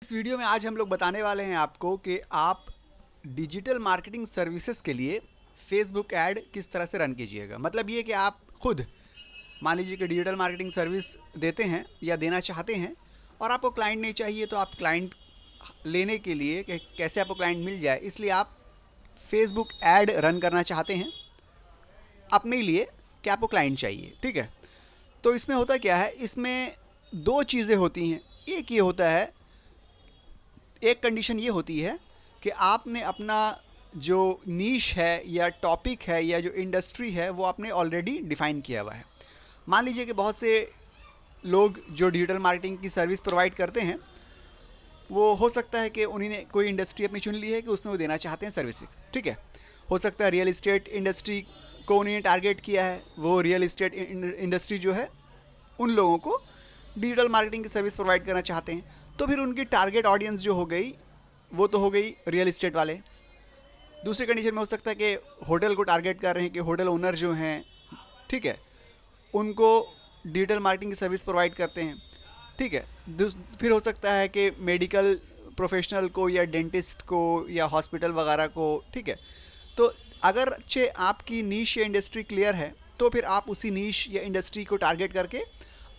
इस वीडियो में आज हम लोग बताने वाले हैं आपको कि आप डिजिटल मार्केटिंग सर्विसेज के लिए फेसबुक ऐड किस तरह से रन कीजिएगा। मतलब ये कि आप खुद मान लीजिए कि डिजिटल मार्केटिंग सर्विस देते हैं या देना चाहते हैं और आपको क्लाइंट नहीं चाहिए, तो आप क्लाइंट लेने के लिए कि कैसे आपको क्लाइंट मिल जाए, इसलिए आप फेसबुक ऐड रन करना चाहते हैं अपने लिए कि आपको क्लाइंट चाहिए। ठीक है, तो इसमें होता क्या है, इसमें दो चीज़ें होती हैं। एक ये होता है, एक कंडीशन ये होती है कि आपने अपना जो नीश है या टॉपिक है या जो इंडस्ट्री है वो आपने ऑलरेडी डिफाइन किया हुआ है। मान लीजिए कि बहुत से लोग जो डिजिटल मार्केटिंग की सर्विस प्रोवाइड करते हैं, वो हो सकता है कि उन्होंने कोई इंडस्ट्री अपनी चुन ली है कि उसमें वो देना चाहते हैं सर्विसेज। ठीक है, हो सकता है रियल इस्टेट इंडस्ट्री को उन्होंने टारगेट किया है, वो रियल इस्टेट इंडस्ट्री जो है उन लोगों को डिजिटल मार्केटिंग की सर्विस प्रोवाइड करना चाहते हैं। तो फिर उनकी टारगेट ऑडियंस जो हो गई वो तो हो गई रियल इस्टेट वाले। दूसरी कंडीशन में हो सकता है कि होटल को टारगेट कर रहे हैं कि होटल ओनर जो हैं, ठीक है, उनको डिजिटल मार्केटिंग की सर्विस प्रोवाइड करते हैं। ठीक है, फिर हो सकता है कि मेडिकल प्रोफेशनल को या डेंटिस्ट को या हॉस्पिटल वगैरह को। ठीक है, तो अगर अच्छे आपकी नीश या इंडस्ट्री क्लियर है तो फिर आप उसी नीश या इंडस्ट्री को टारगेट करके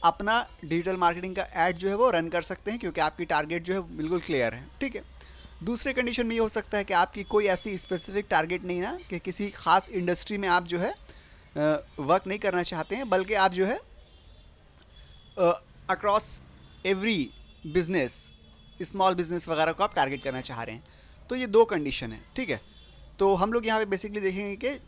अपना डिजिटल मार्केटिंग का ऐड जो है वो रन कर सकते हैं, क्योंकि आपकी टारगेट जो है बिल्कुल क्लियर है। ठीक है, दूसरे कंडीशन में ये हो सकता है कि आपकी कोई ऐसी स्पेसिफिक टारगेट नहीं ना कि किसी खास इंडस्ट्री में आप जो है वर्क नहीं करना चाहते हैं, बल्कि आप जो है across every business, small business वगैरह को आप टारगेट करना चाह रहे हैं। तो ये दो कंडीशन है। ठीक है, तो हम लोग यहाँ पे बेसिकली देखेंगे कि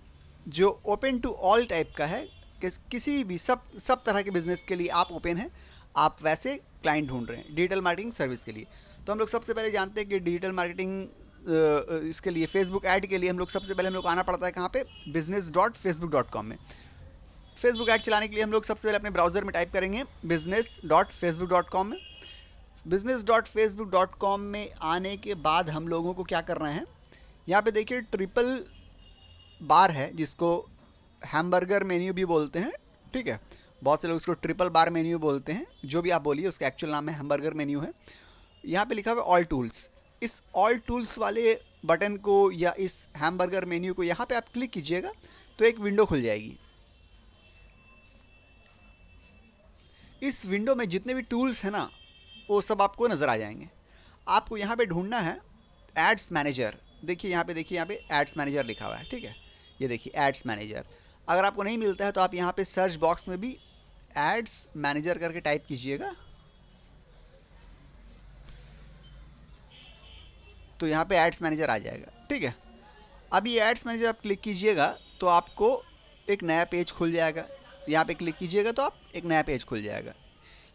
जो ओपन टू ऑल टाइप का है कि किसी भी सब तरह के बिजनेस के लिए आप ओपन हैं, आप वैसे क्लाइंट ढूंढ रहे हैं डिजिटल मार्केटिंग सर्विस के लिए। तो हम लोग सबसे पहले जानते हैं कि डिजिटल मार्केटिंग इसके लिए फेसबुक ऐड के लिए हम लोग सबसे पहले हम लोग आना पड़ता है कहाँ पे, business.facebook.com में। फेसबुक ऐड चलाने के लिए हम लोग सबसे पहले अपने ब्राउज़र में टाइप करेंगे business.facebook.com में। business.facebook.com में आने के बाद हम लोगों को क्या करना है, यहाँ पे देखिए ट्रिपल बार है जिसको हैमबर्गर मेन्यू भी बोलते हैं। ठीक है, बहुत से लोग इसको ट्रिपल बार मेन्यू बोलते हैं, जो भी आप बोलिए उसका एक्चुअल नाम है हैमबर्गर मेन्यू है। यहाँ पे लिखा हुआ है ऑल टूल्स। इस ऑल टूल्स वाले बटन को या इस हैमबर्गर मेन्यू को यहाँ पे आप क्लिक कीजिएगा तो एक विंडो खुल जाएगी। इस विंडो में जितने भी टूल्स हैं ना वो सब आपको नज़र आ जाएंगे। आपको यहाँ पे ढूंढना है एड्स मैनेजर। देखिए यहाँ पे एड्स मैनेजर लिखा हुआ है। ठीक है, ये देखिए एड्स मैनेजर। अगर आपको नहीं मिलता है तो आप यहाँ पे सर्च बॉक्स में भी एड्स मैनेजर करके टाइप कीजिएगा, तो यहाँ पे एड्स मैनेजर आ जाएगा। ठीक है, अब ये एड्स मैनेजर आप क्लिक कीजिएगा तो आपको एक नया पेज खुल जाएगा। यहाँ पे क्लिक कीजिएगा तो आप एक नया पेज खुल जाएगा।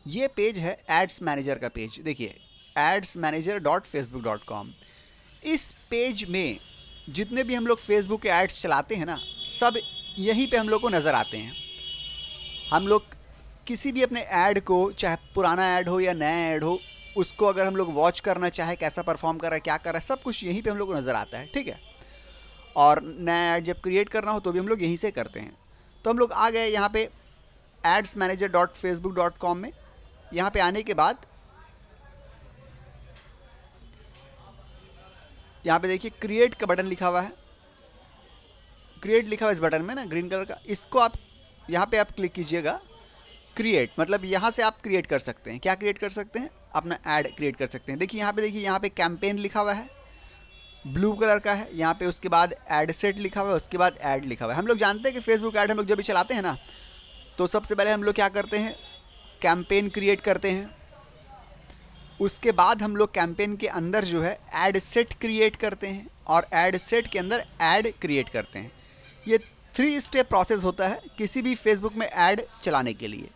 ये पेज है एड्स मैनेजर का पेज। देखिए adsmanager.facebook.com। इस पेज में जितने भी हम लोग फेसबुक के एड्स चलाते हैं ना, सब यहीं पे हम लोग को नज़र आते हैं। हम लोग किसी भी अपने ऐड को, चाहे पुराना ऐड हो या नया ऐड हो, उसको अगर हम लोग वॉच करना चाहे कैसा परफॉर्म कर रहा है, क्या कर रहा है, सब कुछ यहीं पे हम लोग को नज़र आता है। ठीक है, और नया ऐड जब क्रिएट करना हो तो भी हम लोग यहीं से करते हैं। तो हम लोग आ गए यहाँ पे adsmanager.facebook.com में। यहाँ पे आने के बाद यहाँ पे देखिए क्रिएट का बटन लिखा हुआ है। क्रिएट लिखा हुआ है इस बटन में ना, ग्रीन कलर का। इसको आप यहाँ पे आप क्लिक कीजिएगा। क्रिएट मतलब यहाँ से आप क्रिएट कर सकते हैं। क्या क्रिएट कर सकते हैं, अपना ऐड क्रिएट कर सकते हैं। देखिए यहाँ पे कैंपेन लिखा हुआ है, ब्लू कलर का है। यहाँ पे उसके बाद ऐड सेट लिखा हुआ है, उसके बाद ऐड लिखा हुआ है। हम लोग जानते हैं कि फेसबुक ऐड हम लोग जब भी चलाते हैं ना, तो सबसे पहले हम लोग क्या करते हैं, कैंपेन क्रिएट करते हैं। उसके बाद हम लोग कैंपेन के अंदर जो है ऐड सेट क्रिएट करते हैं, और ऐड सेट के अंदर ऐड क्रिएट करते हैं। ये 3 स्टेप प्रोसेस होता है किसी भी फेसबुक में ऐड चलाने के लिए।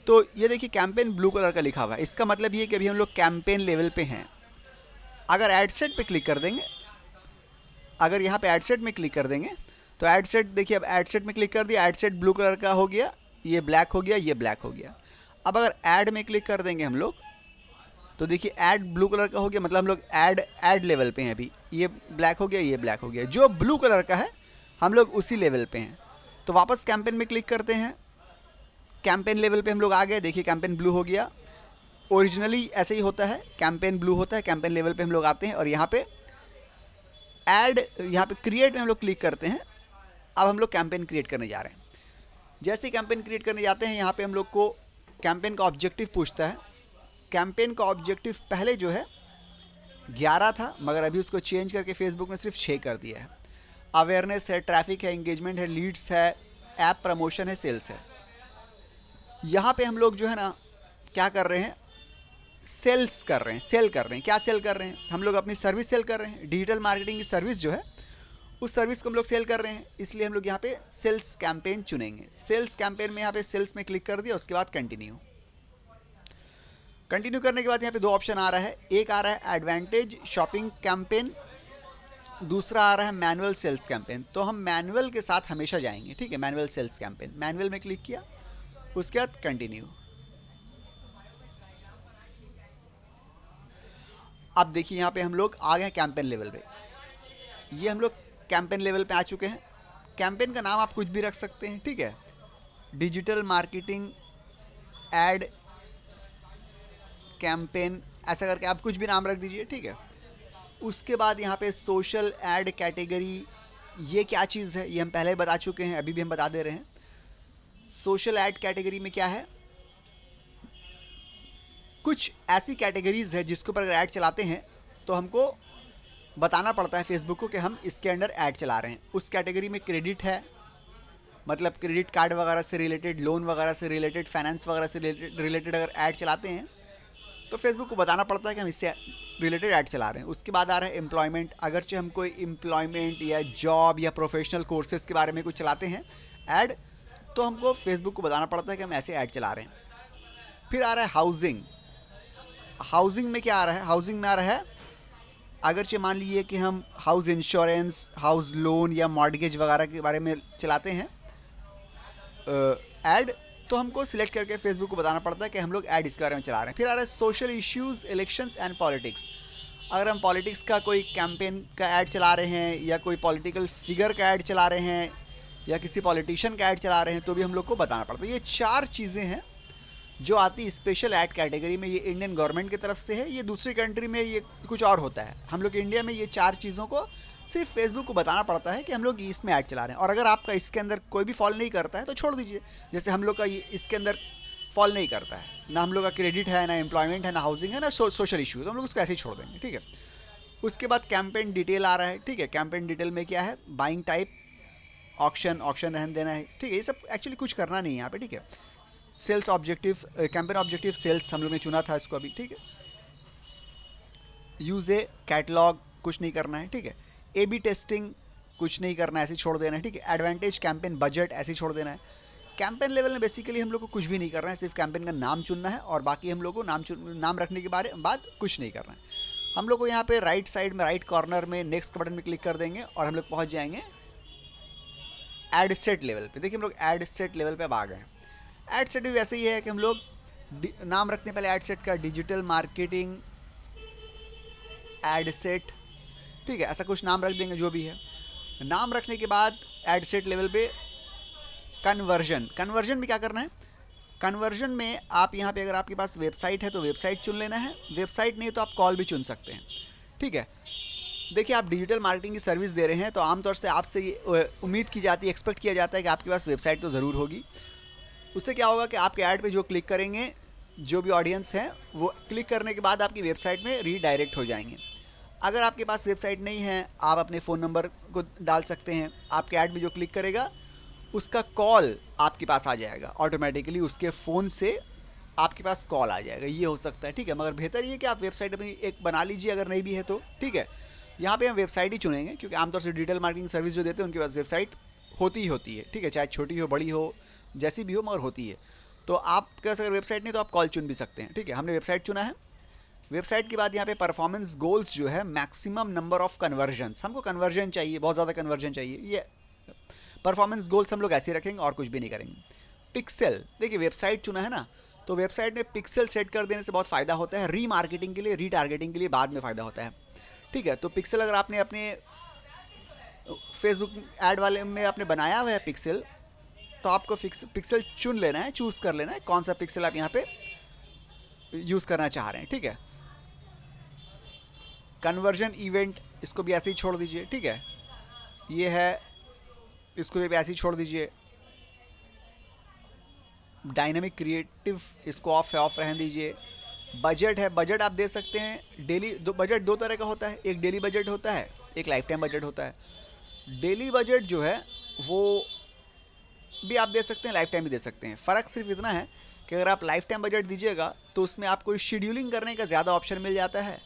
तो ये देखिए कैंपेन ब्लू कलर का लिखा हुआ है, इसका मतलब ये कि अभी हम लोग कैंपेन लेवल पे हैं। अगर ऐड सेट पे क्लिक कर देंगे, अगर यहाँ पे ऐड सेट में क्लिक कर देंगे तो ऐड सेट, देखिए अब ऐड सेट में क्लिक कर दिया, ऐड सेट ब्लू कलर का हो गया, ये ब्लैक हो गया, ये ब्लैक हो गया। अब अगर ऐड में क्लिक कर देंगे हम लोग तो देखिए ऐड ब्लू कलर का हो गया, मतलब हम लोग ऐड लेवल पे हैं अभी। ये ब्लैक हो गया, ये ब्लैक हो गया। जो ब्लू कलर का है हम लोग उसी लेवल पे हैं। तो वापस कैंपेन में क्लिक करते हैं। कैंपेन लेवल पे हम लोग आ गए। देखिए कैंपेन ब्लू हो गया, ओरिजिनली ऐसे ही होता है, कैंपेन ब्लू होता है, कैंपेन लेवल पे हम लोग आते हैं और यहाँ पे ऐड, यहाँ पे क्रिएट में हम लोग क्लिक करते हैं। अब हम लोग कैंपेन क्रिएट करने जा रहे हैं। जैसे कैंपेन क्रिएट करने जाते हैं, यहाँ पे हम लोग को कैंपेन का ऑब्जेक्टिव पूछता है। कैंपेन का ऑब्जेक्टिव पहले जो है 11 था, मगर अभी उसको चेंज करके फेसबुक में सिर्फ 6 कर दिया है। अवेयरनेस है, ट्रैफिक है, एंगेजमेंट है, लीड्स है, ऐप प्रमोशन है, सेल्स है। यहाँ पे हम लोग जो है ना क्या कर रहे हैं, सेल्स कर रहे हैं, सेल कर रहे हैं। क्या सेल कर रहे हैं? हम लोग अपनी सर्विस सेल कर रहे हैं। डिजिटल मार्केटिंग की सर्विस जो है, उस सर्विस को हम लोग सेल कर रहे हैं, इसलिए हम लोग यहाँ पे सेल्स कैंपेन चुनेंगे। सेल्स कैंपेन में यहाँ पे सेल्स में क्लिक कर दिया, उसके बाद कंटिन्यू। कंटिन्यू करने के बाद यहाँ पे 2 ऑप्शन आ रहा है। एक आ रहा है एडवांटेज शॉपिंग कैंपेन, दूसरा आ रहा है मैनुअल सेल्स कैंपेन। तो हम मैनुअल के साथ हमेशा जाएंगे, ठीक है। मैनुअल सेल्स कैंपेन, मैनुअल में क्लिक किया, उसके बाद कंटिन्यू। अब देखिए यहाँ पे हम लोग आ गए कैंपेन लेवल पे। ये हम लोग कैंपेन लेवल पे आ चुके हैं। कैंपेन का नाम आप कुछ भी रख सकते हैं, ठीक है। डिजिटल मार्केटिंग एड कैंपेन, ऐसा करके आप कुछ भी नाम रख दीजिए, ठीक है। उसके बाद यहाँ पे सोशल एड कैटेगरी, ये क्या चीज़ है ये हम पहले बता चुके हैं, अभी भी हम बता दे रहे हैं। सोशल एड कैटेगरी में क्या है, कुछ ऐसी कैटेगरीज है जिसके ऊपर अगर ऐड चलाते हैं तो हमको बताना पड़ता है फेसबुक को कि हम इसके अंडर ऐड चला रहे हैं। उस कैटेगरी में क्रेडिट है, मतलब क्रेडिट कार्ड वगैरह से रिलेटेड, लोन वगैरह से रिलेटेड, फाइनेंस वगैरह से रिलेटेड अगर ऐड चलाते हैं तो फेसबुक को बताना पड़ता है कि हम इससे रिलेटेड ऐड चला रहे हैं। उसके बाद आ रहा है एम्प्लॉयमेंट। अगरचे हम कोई एम्प्लॉयमेंट या जॉब या प्रोफेशनल कोर्सेज के बारे में कुछ चलाते हैं ऐड, तो हमको फेसबुक को बताना पड़ता है कि हम ऐसे ऐड चला रहे हैं। फिर आ रहा है हाउसिंग। हाउसिंग में क्या आ रहा है, हाउसिंग में आ रहा है अगरचे मान लीजिए कि हम हाउस इंश्योरेंस, हाउस लोन या मॉर्गेज वगैरह के बारे में चलाते हैं ऐड, तो हमको सिलेक्ट करके फेसबुक को बताना पड़ता है कि हम लोग ऐड इसके बारे में चला रहे हैं। फिर आ रहा है social issues, elections and politics. अगर हम पॉलिटिक्स का कोई कैंपेन का ऐड चला रहे हैं या कोई पॉलिटिकल फिगर का ऐड चला रहे हैं या किसी पॉलिटिशियन का ऐड चला रहे हैं तो भी हम लोग को बताना पड़ता है। ये 4 चीज़ें हैं जो आती है स्पेशल ऐड कैटेगरी में। ये इंडियन गवर्नमेंट की तरफ से है, ये दूसरी कंट्री में ये कुछ और होता है। हम लोग इंडिया में ये 4 चीज़ों को सिर्फ फेसबुक को बताना पड़ता है कि हम लोग इसमें ऐड चला रहे हैं। और अगर आपका इसके अंदर कोई भी फॉल नहीं करता है तो छोड़ दीजिए। जैसे हम लोग का ये इसके अंदर फॉल नहीं करता है, ना हम लोग का क्रेडिट है, ना एम्प्लॉयमेंट है, ना हाउसिंग है, ना सोशल इशू, तो हम लोग उसको ऐसे ही छोड़ देंगे, ठीक है। उसके बाद कैंपेन डिटेल आ रहा है, ठीक है। कैंपेन डिटेल में क्या है, बाइंग टाइप, ऑक्शन, ऑक्शन रहने देना है, ठीक है। ये सब एक्चुअली कुछ करना नहीं है यहाँ पे, ठीक है। Sales objective, campaign objective sales हम लोग ने चुना था इसको अभी, ठीक है। यूज ए कैटलॉग, कुछ नहीं करना है, ठीक है। ए बी टेस्टिंग कुछ नहीं करना है, ऐसे छोड़ देना है, ठीक है। एडवांटेज कैंपेन बजट ऐसे ही छोड़ देना है। कैंपेन लेवल में बेसिकली हम लोग को कुछ भी नहीं करना है, सिर्फ कैंपेन का नाम चुनना है और बाकी हम लोग को नाम रखने के बाद कुछ नहीं करना है। हम लोग को यहाँ पे राइट साइड में राइट कॉर्नर में नेक्स्ट बटन में क्लिक कर देंगे और हम लोग पहुँच जाएंगे एड सेट लेवल पे। देखिए हम लोग एड सेट लेवल पे अब आ गए हैं। एड सेट भी वैसे ही है कि हम लोग नाम रखते हैं पहले एड सेट का, डिजिटल मार्केटिंग एड सेट, ठीक है। ऐसा कुछ नाम रख देंगे जो भी है। नाम रखने के बाद एड सेट लेवल पे कन्वर्जन, कन्वर्जन में क्या करना है, कन्वर्जन में आप यहाँ पे अगर आपके पास वेबसाइट है तो वेबसाइट चुन लेना है, वेबसाइट नहीं तो आप कॉल भी चुन सकते हैं, ठीक है। देखिए आप डिजिटल मार्केटिंग की सर्विस दे रहे हैं तो आमतौर से आपसे ये उम्मीद की जाती है, एक्सपेक्ट किया जाता है कि आपके पास वेबसाइट तो ज़रूर होगी। उससे क्या होगा कि आपके ऐड पे जो क्लिक करेंगे, जो भी ऑडियंस है वो क्लिक करने के बाद आपकी वेबसाइट में रीडायरेक्ट हो जाएंगे। अगर आपके पास वेबसाइट नहीं है, आप अपने फ़ोन नंबर को डाल सकते हैं, आपके ऐड में जो क्लिक करेगा उसका कॉल आपके पास आ जाएगा ऑटोमेटिकली, उसके फ़ोन से आपके पास कॉल आ जाएगा, ये हो सकता है, ठीक है। मगर बेहतर ये कि आप वेबसाइट अपनी एक बना लीजिए अगर नहीं भी है तो, ठीक है। यहाँ पे हम वेबसाइट ही चुनेंगे क्योंकि आमतौर से डिजिटल मार्केटिंग सर्विस जो देते हैं उनके पास वेबसाइट होती ही होती है, ठीक है। चाहे छोटी हो, बड़ी हो, जैसी भी हो, मगर होती है। तो आपके पास अगर वेबसाइट नहीं तो आप कॉल चुन भी सकते हैं, ठीक है। हमने वेबसाइट चुना है। वेबसाइट के बाद यहाँ पे परफॉर्मेंस गोल्स जो है, मैक्सिमम नंबर ऑफ कन्वर्जन्स, हमको कन्वर्जन चाहिए, बहुत ज़्यादा कन्वर्जन चाहिए, ये परफॉर्मेंस गोल्स हम लोग ऐसे रखेंगे और कुछ भी नहीं करेंगे। पिक्सल, देखिए वेबसाइट चुना है ना, तो वेबसाइट में पिक्सल सेट कर देने से बहुत फ़ायदा होता है। रीमार्केटिंग के लिए, रीटारगेटिंग के लिए बाद में फ़ायदा होता है, ठीक है। तो पिक्सल अगर आपने अपने फेसबुक ऐड वाले में आपने बनाया हुआ है पिक्सल, तो आपको पिक्सल चुन लेना है, चूज़ कर लेना है कौन सा पिक्सल आप यहाँ पे यूज़ करना चाह रहे हैं, ठीक है। कन्वर्जन इवेंट, इसको भी ऐसे ही छोड़ दीजिए, ठीक है। ये है, इसको भी ऐसे ही छोड़ दीजिए। डायनामिक क्रिएटिव, इसको ऑफ रहने दीजिए। बजट है, बजट आप दे सकते हैं डेली। बजट दो तरह का होता है, एक डेली बजट होता है, एक लाइफ टाइम बजट होता है। डेली बजट जो है वो भी आप दे सकते हैं, लाइफ टाइम भी दे सकते हैं। फ़र्क सिर्फ इतना है कि अगर आप लाइफ टाइम बजट दीजिएगा तो उसमें आपको शेड्यूलिंग करने का ज़्यादा ऑप्शन मिल जाता है।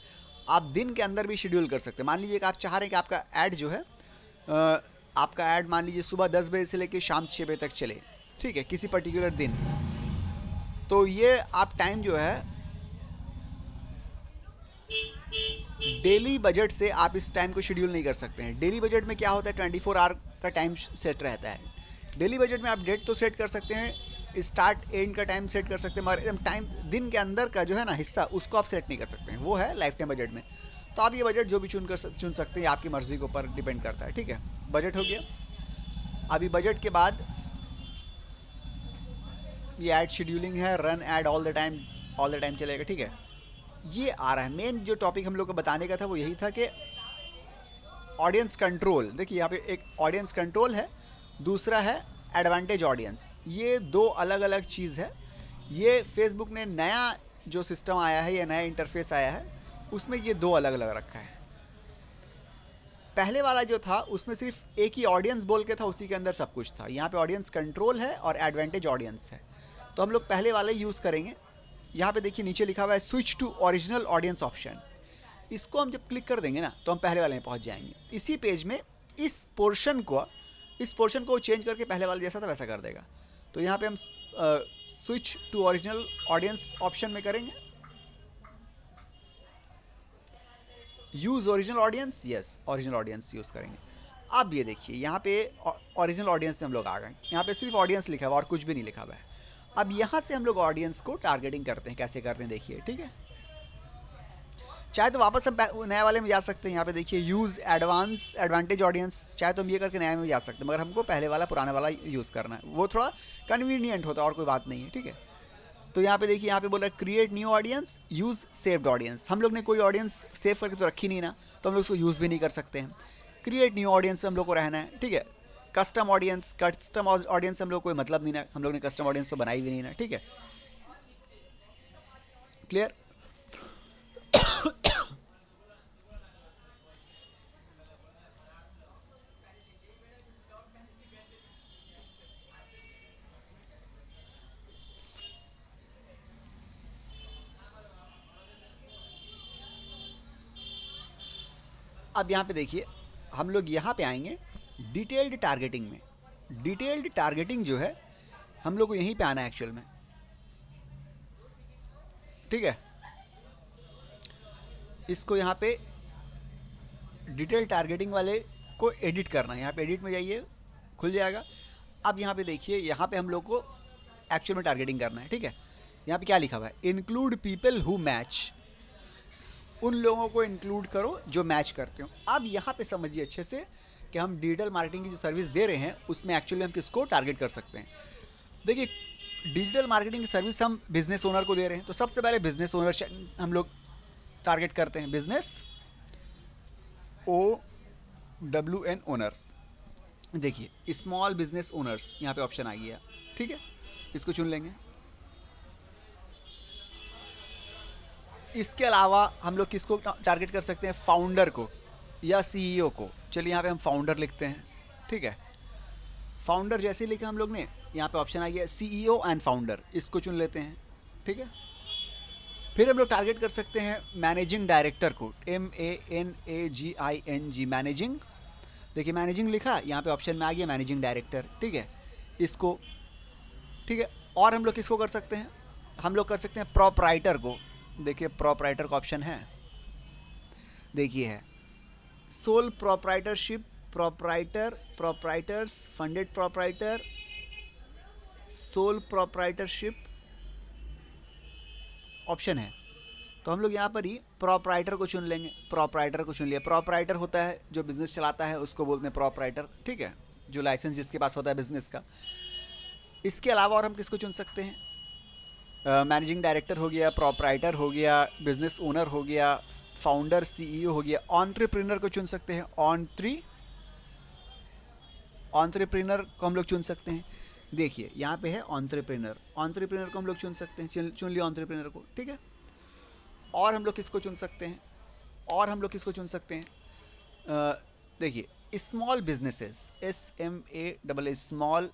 आप दिन के अंदर भी शेड्यूल कर सकते हैं। मान लीजिए कि आप चाह रहे हैं कि आपका ऐड जो है, आपका ऐड मान लीजिए सुबह 10 बजे से लेकर शाम 6 बजे तक चले, ठीक है, किसी पर्टिकुलर दिन। तो ये आप टाइम जो है डेली बजट से आप इस टाइम को शेड्यूल नहीं कर सकते हैं। डेली बजट में क्या होता है, 24 आवर का टाइम सेट रहता है। डेली बजट में आप डेट तो सेट कर सकते हैं, स्टार्ट एंड का टाइम सेट कर सकते हैं, मगर एकदम टाइम दिन के अंदर का जो है ना हिस्सा, उसको आप सेट नहीं कर सकते हैं। वो है लाइफ टाइम बजट में। तो आप ये बजट जो भी चुन सकते हैं, आपकी मर्ज़ी के ऊपर डिपेंड करता है, ठीक है। बजट हो गया। अभी बजट के बाद ये ऐड शेड्यूलिंग है, run add all the time चलेगा, ठीक है। ये आ रहा है मेन जो टॉपिक हम लोग को बताने का था, वो यही था कि ऑडियंस कंट्रोल। देखिए यहाँ पे एक ऑडियंस कंट्रोल है, दूसरा है एडवांटेज ऑडियंस। ये दो अलग अलग चीज़ है। ये फेसबुक ने नया जो सिस्टम आया है या नया इंटरफेस आया है, उसमें ये दो अलग अलग रखा है। पहले वाला जो था उसमें सिर्फ एक ही ऑडियंस बोल के था, उसी के अंदर सब कुछ था। यहाँ पे ऑडियंस कंट्रोल है और एडवांटेज ऑडियंस है। तो हम लोग पहले वाला यूज़ करेंगे। यहाँ पे देखिए नीचे लिखा हुआ है switch to original audience option. इसको हम जब क्लिक कर देंगे ना तो हम पहले वाले में पहुँच जाएंगे। इसी पेज में इस पोर्शन को चेंज करके पहले वाले जैसा था वैसा कर देगा। तो यहाँ पे हम switch to original audience option में करेंगे, use original audience, yes original audience use करेंगे। अब ये देखिए यहाँ पे ओरिजिनल ऑडियंस से हम लोग आ गए। यहाँ पे सिर्फ ऑडियंस लिखा हुआ और कुछ भी नहीं लिखा हुआ है। अब यहाँ से हम लोग ऑडियंस को टारगेटिंग करते हैं। कैसे करते हैं देखिए, ठीक है। चाहे तो वापस हम नए वाले में जा सकते हैं। यहाँ पे देखिए यूज़ एडवांटेज ऑडियंस, चाहे तो हम ये करके नए में जा सकते हैं, मगर हमको पहले वाला पुराना वाला यूज़ करना है। वो थोड़ा कन्वीनियंट होता है और कोई बात नहीं है, ठीक है। तो यहाँ पे देखिए, यहाँ पे बोला create new audience, use saved audience. हम लोग ने कोई ऑडियंस सेव करके तो रखी नहीं ना, तो हम लोग उसको यूज़ भी नहीं कर सकते हैं। क्रिएट न्यू ऑडियंस हम लोग को रहना है, ठीक है। कस्टम ऑडियंस हम लोग कोई मतलब नहीं ना, हम लोग ने कस्टम ऑडियंस तो बनाई भी नहीं ना, ठीक है। क्लियर। अब यहाँ पे देखिए, हम लोग यहाँ पे आएंगे डिटेल्ड टारगेटिंग में। डिटेल्ड टारगेटिंग जो है हम लोग को यहीं पे आना है एक्चुअल में, ठीक है। इसको यहाँ पे डिटेल टारगेटिंग वाले को एडिट करना है। यहाँ पे एडिट में जाइए, खुल जाएगा। अब यहाँ पे देखिए, यहाँ पे हम लोग को एक्चुअल में टारगेटिंग करना है, ठीक है। यहाँ पे क्या लिखा हुआ है, इंक्लूड पीपल हु मैच। उन लोगों को इंक्लूड करो जो मैच करते हो। अब यहाँ पे समझिए अच्छे से कि हम डिजिटल मार्केटिंग की जो सर्विस दे रहे हैं उसमें एक्चुअली हम किसको टारगेट कर सकते हैं। देखिए, डिजिटल मार्केटिंग की सर्विस हम बिजनेस ओनर को दे रहे हैं, तो सबसे पहले बिजनेस ओनर हम लोग टारगेट करते हैं। Business OWN owner. देखिए स्मॉल बिजनेस ओनर्स यहाँ पे ऑप्शन आ गया, ठीक है। इसको चुन लेंगे। इसके अलावा हम लोग किसको टारगेट कर सकते हैं, फाउंडर को या CEO को। चलिए यहाँ पे हम फाउंडर लिखते हैं, ठीक है। फाउंडर जैसे ही लिखा हम लोग ने, यहाँ पे ऑप्शन आ गया CEO एंड फाउंडर, इसको चुन लेते हैं, ठीक है। फिर हम लोग टारगेट कर सकते हैं मैनेजिंग डायरेक्टर को, MANAGING, मैनेजिंग। देखिए मैनेजिंग लिखा, यहाँ पे ऑप्शन में आ गया मैनेजिंग डायरेक्टर, ठीक है। इसको, ठीक है। और हम लोग किसको कर सकते हैं, हम लोग कर सकते हैं प्रोपराइटर को। देखिए प्रोपराइटर का ऑप्शन है, देखिए है sole proprietorship, proprietors, funded proprietor, sole proprietorship option है। तो हम लोग यहाँ पर ही प्रोपराइटर को चुन लेंगे। प्रोपराइटर को चुन लिया। प्रोपराइटर होता है जो बिजनेस चलाता है, उसको बोलते हैं प्रोपराइटर, ठीक है, जो लाइसेंस जिसके पास होता है बिजनेस का। इसके अलावा और हम किसको चुन सकते हैं, मैनेजिंग डायरेक्टर हो गया, प्रोपराइटर हो गया, बिजनेस ओनर हो गया, फाउंडर सीईओ हो गया, एंटरप्रेन्योर को चुन सकते हैं, एंटरप्रेन्योर को हम लोग चुन सकते हैं। देखिए यहाँ पे है एंटरप्रेन्योर को हम लोग चुन सकते हैं, चुन लिया एंटरप्रेन्योर को, ठीक है। और हम लोग किसको चुन सकते हैं, देखिए स्मॉल बिजनेसेस, SMA स्मॉल,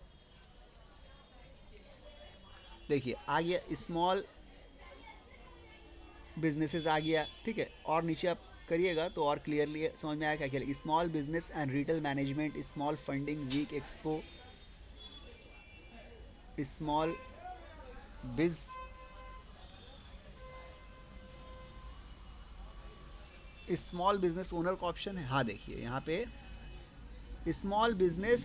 देखिए आ गया स्मॉल बिजनेसेस आ गया, ठीक है। और नीचे आप करिएगा तो और क्लियरली समझ में आया क्या क्या। Small business and retail management, small funding week expo, small biz, small business owner का ऑप्शन है। हाँ देखिए यहाँ पे small business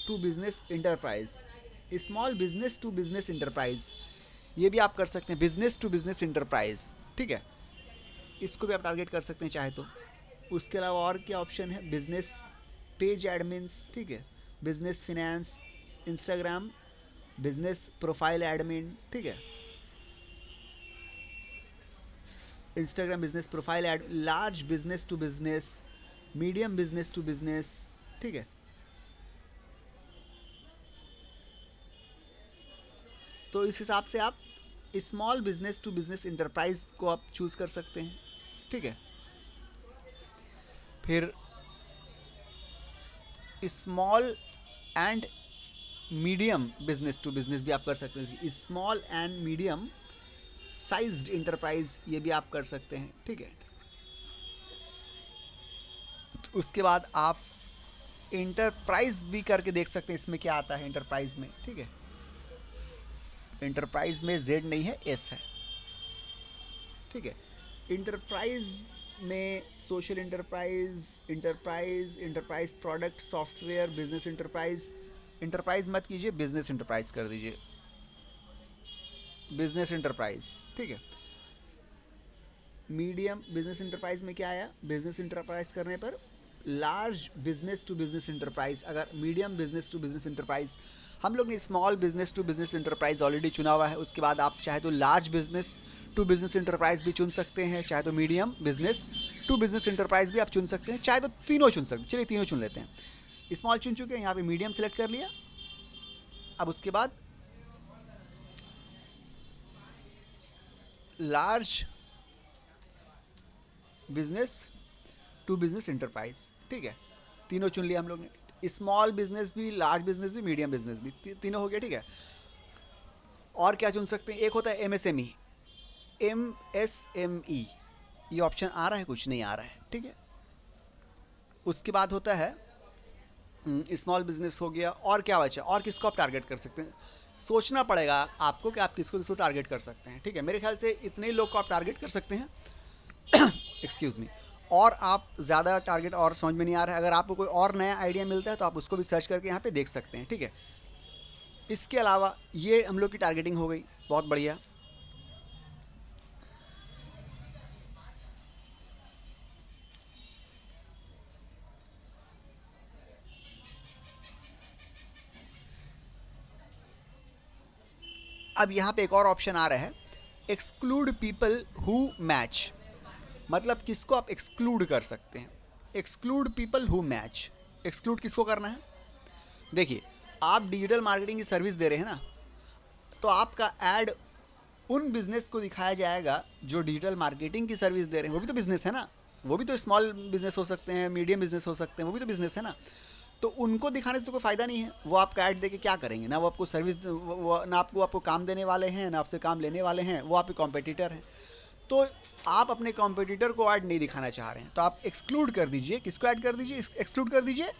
to business enterprise, small business to business enterprise, ये भी आप कर सकते हैं, बिजनेस टू बिजनेस इंटरप्राइज, ठीक है। इसको भी आप टारगेट कर सकते हैं चाहे तो। उसके अलावा और क्या ऑप्शन है, बिजनेस पेज एडमिन्स, ठीक है, business finance, Instagram business profile admin, ठीक है, Instagram business profile ad, large business to business, medium business to business, ठीक है। तो इस हिसाब से आप small business to business enterprise को आप चूज कर सकते हैं, ठीक है। फिर small and medium business to business भी आप कर सकते हैं, small and medium sized enterprise ये भी आप कर सकते हैं, ठीक है। उसके बाद आप इंटरप्राइज भी करके देख सकते हैं, इसमें क्या आता है इंटरप्राइज में, ठीक है। इंटरप्राइज में Z नहीं है, S है, ठीक है। इंटरप्राइज में social enterprise, enterprise product software, business enterprise, enterprise मत कीजिए, बिजनेस इंटरप्राइज कर दीजिए, बिजनेस इंटरप्राइज, ठीक है। मीडियम बिजनेस इंटरप्राइज में क्या आया, बिजनेस इंटरप्राइज करने पर large business to business enterprise, अगर medium business to business enterprise, हम लोग ने small business to business enterprise already चुना हुआ है। उसके बाद आप चाहे तो large business to business enterprise भी चुन सकते हैं, चाहे तो medium business to business enterprise भी आप चुन सकते हैं, चाहे तो तीनों चुन सकते हैं। चलिए तीनों चुन लेते हैं। स्मॉल चुन चुके हैं, यहाँ पे मीडियम सेलेक्ट कर लिया। अब उसके बाद large business to business enterprise, ठीक है, तीनों चुन लिया हम लोग ने। स्मॉल बिजनेस भी, लार्ज बिजनेस भी, मीडियम बिजनेस भी, तीनों हो गया, ठीक है। और क्या चुन सकते हैं, एक होता है MSME, MSME, ये ऑप्शन आ रहा है, कुछ नहीं आ रहा है, ठीक है। उसके बाद होता है स्मॉल बिजनेस हो गया। और क्या बचा, और किसको आप टारगेट कर सकते हैं, सोचना पड़ेगा आपको कि आप किसको किसको टारगेट कर सकते हैं, ठीक है। मेरे ख्याल से इतने ही लोग को आप टारगेट कर सकते हैं एक्सक्यूज़ मी। और आप ज़्यादा टारगेट और समझ में नहीं आ रहा है, अगर आपको कोई और नया आइडिया मिलता है तो आप उसको भी सर्च करके यहाँ पे देख सकते हैं, ठीक है। इसके अलावा ये हम लोग की टारगेटिंग हो गई, बहुत बढ़िया। अब यहाँ पे एक और ऑप्शन आ रहा है, एक्सक्लूड पीपल हु मैच, मतलब किसको आप एक्सक्लूड कर सकते हैं, exclude people who match. Exclude किसको करना है, देखिए आप डिजिटल मार्केटिंग की सर्विस दे रहे हैं ना, तो आपका ऐड उन बिजनेस को दिखाया जाएगा जो डिजिटल मार्केटिंग की सर्विस दे रहे हैं, वो भी तो बिजनेस है ना, वो भी तो स्मॉल बिजनेस हो सकते हैं, मीडियम बिजनेस हो सकते हैं, वो भी तो बिजनेस है ना। तो उनको दिखाने से तो कोई फ़ायदा नहीं है, वो आपका ऐड देके क्या करेंगे, ना वो आपको सर्विस, ना आपको काम देने वाले हैं, ना आपसे काम लेने वाले हैं, वो आपके कॉम्पिटिटर हैं। तो आप अपने कॉम्पिटिटर को ऐड नहीं दिखाना चाह रहे हैं, तो आप एक्सक्लूड कर दीजिए। किसको ऐड कर दीजिए, एक्सक्लूड कर दीजिए,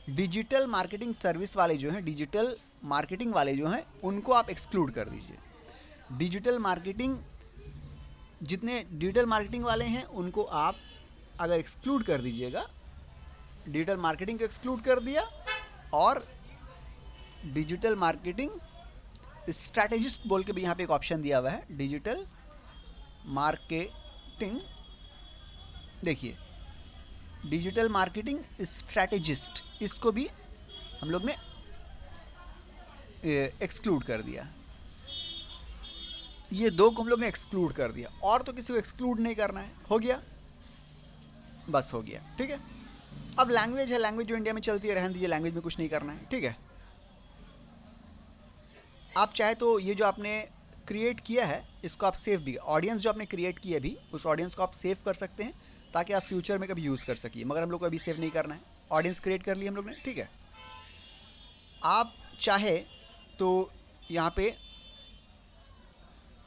डिजिटल मार्केटिंग सर्विस वाले जो हैं, डिजिटल मार्केटिंग वाले जो हैं, उनको आप एक्सक्लूड कर दीजिए। डिजिटल मार्केटिंग, जितने डिजिटल मार्केटिंग वाले हैं उनको आप अगर एक्सक्लूड कर दीजिएगा, डिजिटल मार्केटिंग को एक्सक्लूड कर दिया, और डिजिटल मार्केटिंग स्ट्रैटेजिस्ट बोल के भी यहाँ पे एक ऑप्शन दिया हुआ है, डिजिटल मार्केटिंग, देखिए डिजिटल मार्केटिंग स्ट्रैटेजिस्ट, इसको भी हम लोग ने एक्सक्लूड कर दिया। ये दो को हम लोग ने एक्सक्लूड कर दिया, और तो किसी को एक्सक्लूड नहीं करना है। हो गया, बस हो गया, ठीक है। अब लैंग्वेज है, लैंग्वेज जो इंडिया में चलती है रहने दीजिए, लैंग्वेज में कुछ नहीं करना है, ठीक है। आप चाहे तो ये जो आपने क्रिएट किया है इसको आप सेव भी, ऑडियंस जो आपने क्रिएट की है अभी, उस ऑडियंस को आप सेव कर सकते हैं ताकि आप फ्यूचर में कभी यूज़ कर सकिए, मगर हम लोग को अभी सेव नहीं करना है। ऑडियंस क्रिएट कर ली हम लोग ने, ठीक है। आप चाहे तो यहाँ पे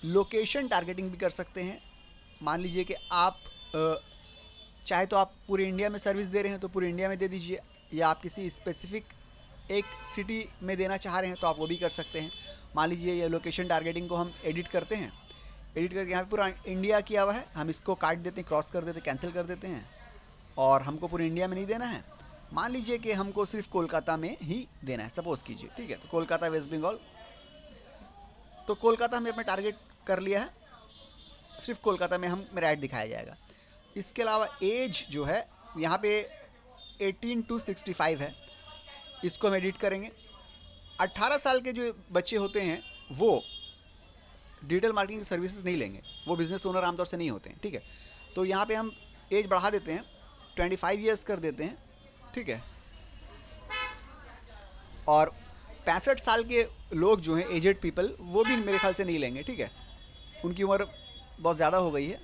लोकेशन टारगेटिंग भी कर सकते हैं। मान लीजिए कि आप चाहे तो आप पूरे इंडिया में सर्विस दे रहे हैं तो पूरे इंडिया में दे दीजिए, या आप किसी स्पेसिफिक एक सिटी में देना चाह रहे हैं तो आप वो भी कर सकते हैं। मान लीजिए ये लोकेशन टारगेटिंग को हम एडिट करते हैं, एडिट करके यहाँ पे पूरा इंडिया किया हुआ है, हम इसको काट देते हैं, क्रॉस कर देते हैं, कैंसिल कर देते हैं, और हमको पूरे इंडिया में नहीं देना है। मान लीजिए कि हमको सिर्फ कोलकाता में ही देना है, सपोज़ कीजिए, ठीक है। तो कोलकाता वेस्ट बंगाल, तो कोलकाता हमने अपना टारगेट कर लिया है, सिर्फ कोलकाता में हम मेरा ऐड दिखाया जाएगा। इसके अलावा एज जो है यहाँ पे 18 to 65 है, इसको हम एडिट करेंगे। 18 साल के जो बच्चे होते हैं वो डिजिटल मार्केटिंग सर्विसेज नहीं लेंगे, वो बिजनेस ओनर आमतौर से नहीं होते हैं, ठीक है। तो यहाँ पे हम एज बढ़ा देते हैं, 25 ईयर्स कर देते हैं, ठीक है। और 65 साल के लोग जो हैं एजेड पीपल, वो भी मेरे ख्याल से नहीं लेंगे, ठीक है, उनकी उम्र बहुत ज़्यादा हो गई है,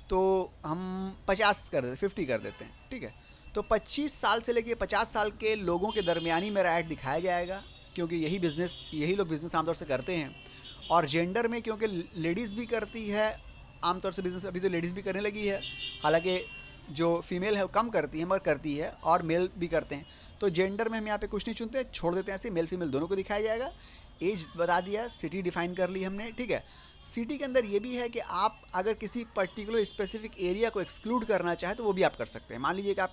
तो हम 50 कर देते, 50 कर देते हैं, ठीक है। तो 25 साल से लेके 50 साल के लोगों के दरमियानी मेरा ऐड दिखाया जाएगा, क्योंकि यही लोग बिज़नेस आमतौर से करते हैं। और जेंडर में क्योंकि लेडीज़ भी करती है आमतौर से बिज़नेस, अभी तो लेडीज़ भी करने लगी है, हालांकि जो फीमेल है वो कम करती है मगर करती है, और मेल भी करते हैं। तो जेंडर में हम यहाँ पे कुछ नहीं चुनते, छोड़ देते हैं ऐसे, मेल फीमेल दोनों को दिखाया जाएगा। एज बता दिया, सिटी डिफाइन कर ली हमने, ठीक है। सिटी के अंदर ये भी है कि आप अगर किसी पर्टिकुलर स्पेसिफिक एरिया को एक्सक्लूड करना चाहें तो वो भी आप कर सकते हैं। मान लीजिए कि आप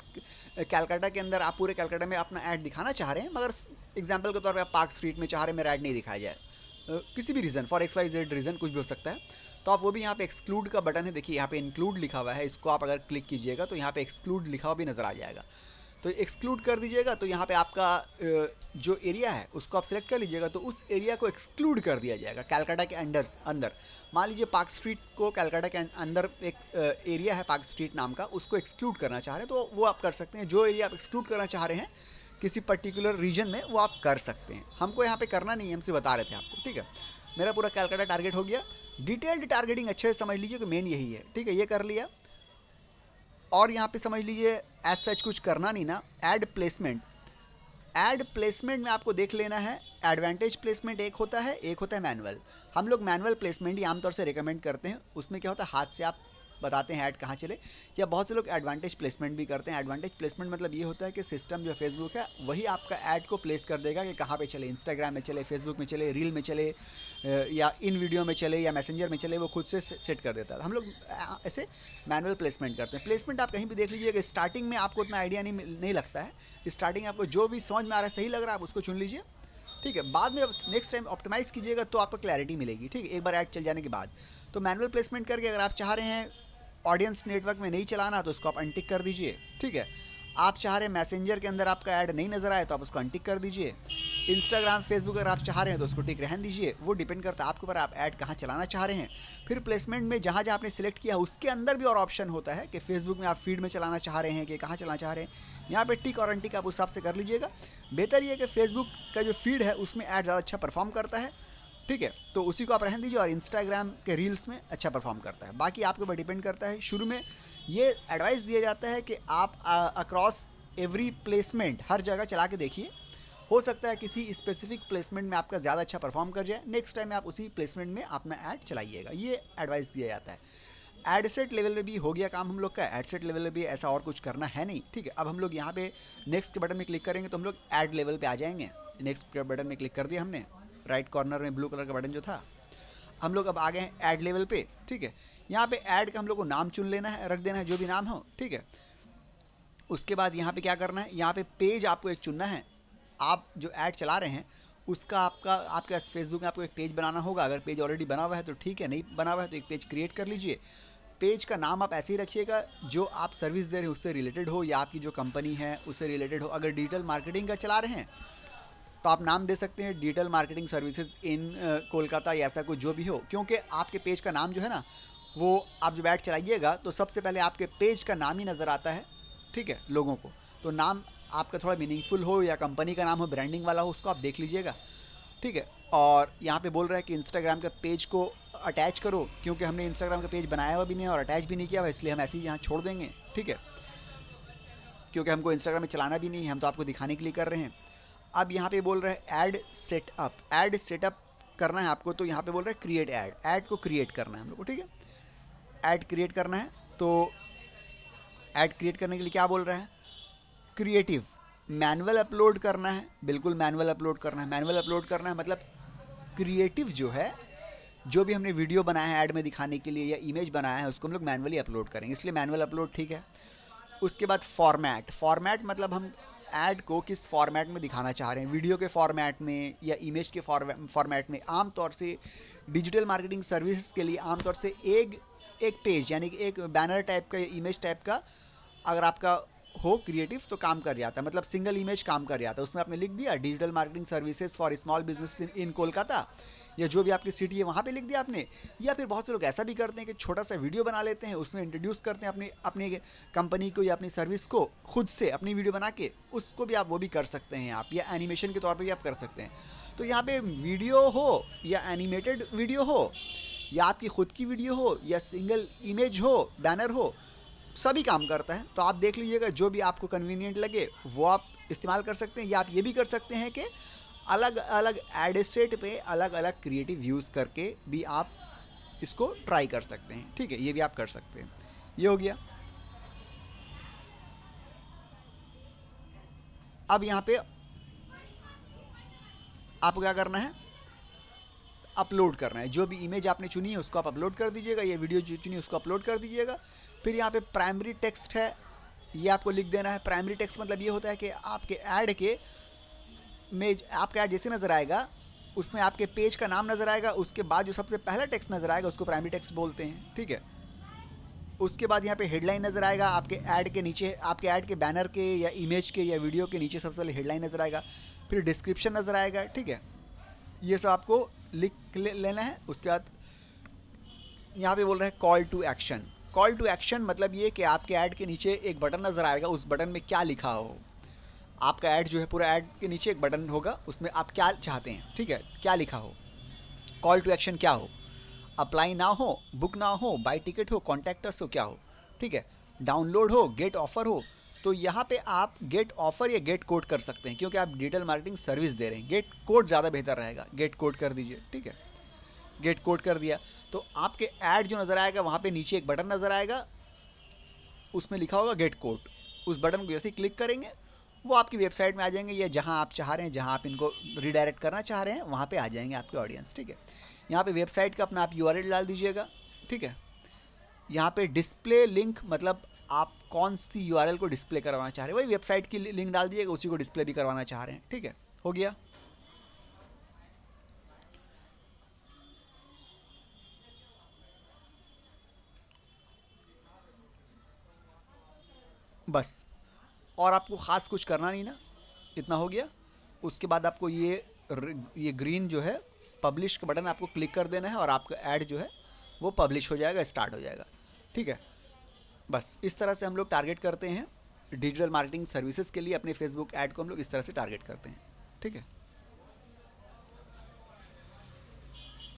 कैलकाटा के अंदर, आप पूरे कैलकाटा में अपना ऐड दिखाना चाह रहे हैं, मगर एग्जांपल के तौर पे आप पार्क स्ट्रीट में चाह रहे हैं मेरा ऐड नहीं दिखाया जाए, किसी भी रीज़न, फॉर XYZ रीज़न कुछ भी हो सकता है, तो आप वो भी यहाँ पे एक्सक्लूड का बटन है, देखिए यहाँ पे इंक्लूड लिखा हुआ है, इसको आप अगर क्लिक कीजिएगा तो यहाँ पे एक्सक्लूड लिखा हुआ भी नज़र आ जाएगा, तो एक्सक्लूड कर दीजिएगा। तो यहाँ पे आपका जो एरिया है उसको आप सिलेक्ट कर लीजिएगा, तो उस एरिया को एक्सक्लूड कर दिया जाएगा कैलकाटा के अंदर। मान लीजिए पार्क स्ट्रीट को कैलकाटा के अंदर एक एरिया है पार्क स्ट्रीट नाम का, उसको एक्सक्लूड करना चाह रहे हैं तो वो आप कर सकते हैं। जो एरिया आप एक्सक्लूड करना चाह रहे हैं किसी पर्टिकुलर रीजन में, वो आप कर सकते हैं। हमको यहाँ पे करना नहीं है, हमसे बता रहे थे आपको, ठीक है। मेरा पूरा कैलकाटा टारगेट हो गया। डिटेल्ड टारगेटिंग अच्छे से समझ लीजिए कि मेन यही है, ठीक है, ये कर लिया। और यहाँ पे समझ लीजिए एज सच कुछ करना नहीं ना। ऐड प्लेसमेंट में आपको देख लेना है, एडवांटेज प्लेसमेंट एक होता है, एक होता है मैनुअल। हम लोग मैनुअल प्लेसमेंट ही आमतौर से रिकमेंड करते हैं। उसमें क्या होता है, हाथ से आप बताते हैं ऐड कहाँ चले, या बहुत से लोग एडवांटेज प्लेसमेंट भी करते हैं। एडवांटेज प्लेसमेंट मतलब ये होता है कि सिस्टम जो फेसबुक है वही आपका ऐड को प्लेस कर देगा कि कहाँ पे चले, इंस्टाग्राम में चले, फेसबुक में चले, रील में चले, या इन वीडियो में चले, या मैसेंजर में चले, वो खुद से सेट कर देता है। हम लोग ऐसे मैनुअल प्लेसमेंट करते हैं। प्लेसमेंट आप कहीं भी देख लीजिएगा, स्टार्टिंग में आपको उतना आइडिया नहीं लगता है, स्टार्टिंग आपको जो भी समझ में आ रहा है, सही लग रहा है, आप उसको चुन लीजिए, ठीक है। बाद में नेक्स्ट टाइम ऑप्टिमाइज़ कीजिएगा तो आपको क्लैरिटी मिलेगी, ठीक है, एक बार ऐड चल जाने के बाद। तो मैनुअल प्लेसमेंट करके अगर आप चाह रहे हैं ऑडियंस नेटवर्क में नहीं चलाना तो उसको आप अनटिक कर दीजिए, ठीक है। आप चाह रहे हैं मैसेंजर के अंदर आपका ऐड नहीं नज़र आए तो आप उसको अनटिक कर दीजिए। इंस्टाग्राम फेसबुक अगर आप चाह रहे हैं तो उसको टिक रहने दीजिए, वो डिपेंड करता है आपके ऊपर, आप ऐड कहाँ चलाना चाह रहे हैं। फिर प्लेसमेंट में जहाँ जहाँ आपने सिलेक्ट किया उसके अंदर भी और ऑप्शन होता है कि फेसबुक में आप फीड में चलाना चाह रहे हैं कि कहाँ चलाना चाह रहे हैं। यहाँ पे टिक और अनटिक आप उस हिसाब से कर लीजिएगा। बेहतर ये है कि फेसबुक का जो फीड है उसमें ऐड ज़्यादा अच्छा परफॉर्म करता है, ठीक है, तो उसी को आप रहने दीजिए। और इंस्टाग्राम के रील्स में अच्छा परफॉर्म करता है, बाकी आपके ऊपर डिपेंड करता है। शुरू में ये एडवाइस दिया जाता है कि आप अक्रॉस एवरी प्लेसमेंट हर जगह चला के देखिए, हो सकता है किसी स्पेसिफिक प्लेसमेंट में आपका ज़्यादा अच्छा परफॉर्म कर जाए, नेक्स्ट टाइम आप उसी प्लेसमेंट में अपना ऐड चलाइएगा, ये एडवाइस दिया जाता है। एड सेट लेवल में भी हो गया काम हम लोग का, एड सेट लेवल में भी ऐसा और कुछ करना है नहीं, ठीक है। अब हम लोग यहाँ पे नेक्स्ट के बटन में क्लिक करेंगे तो हम लोग ऐड लेवल पे आ जाएंगे। नेक्स्ट के बटन में क्लिक कर दिया हमने, राइट कॉर्नर में ब्लू कलर का बटन जो था, हम लोग अब आ गए हैं ऐड लेवल पे, ठीक है। यहाँ पे ऐड का हम लोग को नाम चुन लेना है, रख देना है जो भी नाम हो, ठीक है। उसके बाद यहाँ पे क्या करना है, यहाँ पे पेज आपको एक चुनना है। आप जो ऐड चला रहे हैं उसका आपका फेसबुक में आपको एक पेज बनाना होगा। अगर पेज ऑलरेडी बना हुआ है तो ठीक है, नहीं बना हुआ है तो एक पेज क्रिएट कर लीजिए। पेज का नाम आप ऐसे ही रखिएगा जो आप सर्विस दे रहे हैं उससे रिलेटेड हो, या आपकी जो कंपनी है उससे रिलेटेड हो। अगर डिजिटल मार्केटिंग का चला रहे हैं तो आप नाम दे सकते हैं digital marketing services in Kolkata या ऐसा कुछ जो भी हो, क्योंकि आपके पेज का नाम जो है ना, वो आप जब ऐड चलाइएगा तो सबसे पहले आपके पेज का नाम ही नज़र आता है, ठीक है, लोगों को। तो नाम आपका थोड़ा मीनिंगफुल हो या कंपनी का नाम हो, ब्रांडिंग वाला हो, उसको आप देख लीजिएगा, ठीक है। और यहाँ पे बोल रहा है कि इंस्टाग्राम के पेज को अटैच करो, क्योंकि हमने इंस्टाग्राम का पेज बनाया हुआ भी नहीं और अटैच भी नहीं किया हुआ, इसलिए हम ऐसे ही यहाँ छोड़ देंगे, ठीक है, क्योंकि हमको इंस्टाग्राम में चलाना भी नहीं है, हम तो आपको दिखाने के लिए कर रहे हैं। अब यहाँ पे बोल रहा है ऐड सेटअप करना है आपको, तो यहाँ पे बोल रहा है क्रिएट ऐड को क्रिएट करना है हम लोग को, ठीक है, ऐड क्रिएट करना है। तो ऐड क्रिएट करने के लिए क्या बोल रहा है, क्रिएटिव मैनुअल अपलोड करना है, बिल्कुल मैनुअल अपलोड करना है। मैनुअल अपलोड करना है मतलब क्रिएटिव जो है, जो भी हमने वीडियो बनाया है ऐड में दिखाने के लिए या इमेज बनाया है, उसको हम लोग मैनुअली अपलोड करेंगे, इसलिए मैनुअल अपलोड, ठीक है। उसके बाद फॉर्मेट मतलब हम ऐड को किस फॉर्मेट में दिखाना चाह रहे हैं, वीडियो के फॉर्मेट में या इमेज के फॉर्मेट में। आमतौर से डिजिटल मार्केटिंग सर्विसेज के लिए आमतौर से एक पेज यानी कि एक बैनर टाइप का या इमेज टाइप का अगर आपका हो क्रिएटिव तो काम कर जाता है, मतलब सिंगल इमेज काम कर जाता है। उसमें आपने लिख दिया digital marketing services for small business in Kolkata, या जो भी आपकी सिटी है वहाँ पे लिख दिया आपने। या फिर बहुत से लोग ऐसा भी करते हैं कि छोटा सा वीडियो बना लेते हैं, उसमें इंट्रोड्यूस करते हैं अपनी अपनी कंपनी को या अपनी सर्विस को खुद से अपनी वीडियो बना के, उसको भी आप वो भी कर सकते हैं आप, या एनिमेशन के तौर पर भी आप कर सकते हैं। तो यहाँ पे वीडियो हो या एनिमेटेड वीडियो हो या आपकी खुद की वीडियो हो या सिंगल इमेज हो, बैनर हो, सभी काम करता है। तो आप देख लीजिएगा जो भी आपको कन्वीनियंट लगे वो आप इस्तेमाल कर सकते हैं। या आप ये भी कर सकते हैं कि अलग अलग एड सेट पे अलग अलग क्रिएटिव यूज़ करके भी आप इसको ट्राई कर सकते हैं, ठीक है, ये भी आप कर सकते हैं। ये हो गया। अब यहाँ पे आपको क्या करना है, अपलोड करना है। जो भी इमेज आपने चुनी है उसको आप अपलोड कर दीजिएगा, ये वीडियो जो चुनी है उसको अपलोड कर दीजिएगा। फिर यहाँ पे प्राइमरी टेक्स्ट है, ये आपको लिख देना है। प्राइमरी टेक्स्ट मतलब ये होता है कि आपके ऐड के में आपका ऐड जैसे नज़र आएगा उसमें आपके पेज का नाम नज़र आएगा, उसके बाद जो सबसे पहला टेक्स्ट नज़र आएगा उसको प्राइमरी टेक्स्ट बोलते हैं, ठीक है। उसके बाद यहाँ पे हेडलाइन नज़र आएगा आपके ऐड के नीचे, आपके ऐड के बैनर के या इमेज के या वीडियो के नीचे सबसे पहले हेडलाइन नज़र आएगा, फिर डिस्क्रिप्शन नज़र आएगा, ठीक है। ये सब आपको लिख लेना है। उसके बाद यहाँ पे बोल रहा है call to action. Call to action मतलब ये कि आपके ऐड के नीचे एक बटन नज़र आएगा, उस बटन में क्या लिखा हो। आपका ऐड जो है पूरा ऐड के नीचे एक बटन होगा, उसमें आप क्या चाहते हैं, ठीक है, क्या लिखा हो, कॉल टू एक्शन क्या हो, अप्लाई ना हो, बुक ना हो, बाई टिकट हो, कॉन्टैक्ट अस हो, क्या हो, ठीक है, डाउनलोड हो, गेट ऑफर हो। तो यहाँ पे आप गेट ऑफर या गेट कोड कर सकते हैं, क्योंकि आप डिजिटल मार्केटिंग सर्विस दे रहे हैं। गेट कोड ज़्यादा बेहतर रहेगा, गेट कोड कर दीजिए, ठीक है। गेट कोड कर दिया तो आपके ऐड जो नज़र आएगा वहाँ पे नीचे एक बटन नज़र आएगा, उसमें लिखा होगा गेट कोड। उस बटन को जैसे ही क्लिक करेंगे वो आपकी वेबसाइट में आ जाएंगे, या जहाँ आप चाह रहे हैं, जहाँ आप इनको रिडायरेक्ट करना चाह रहे हैं वहाँ पे आ जाएंगे आपके ऑडियंस, ठीक है। यहाँ पे वेबसाइट का अपना आप यूआरएल डाल दीजिएगा, ठीक है। यहाँ पे डिस्प्ले लिंक मतलब आप कौन सी यूआरएल को डिस्प्ले करवाना चाह रहे हैं, वही वेबसाइट की लिंक डाल दीजिएगा, उसी को डिस्प्ले भी करवाना चाह रहे हैं, ठीक है। हो गया। बस, और आपको ख़ास कुछ करना नहीं ना, इतना हो गया। उसके बाद आपको ये ग्रीन जो है पब्लिश का बटन आपको क्लिक कर देना है और आपका ऐड जो है वो पब्लिश हो जाएगा, स्टार्ट हो जाएगा, ठीक है। बस इस तरह से हम लोग टारगेट करते हैं डिजिटल मार्केटिंग सर्विसेज के लिए, अपने फेसबुक ऐड को हम लोग इस तरह से टारगेट करते हैं, ठीक है।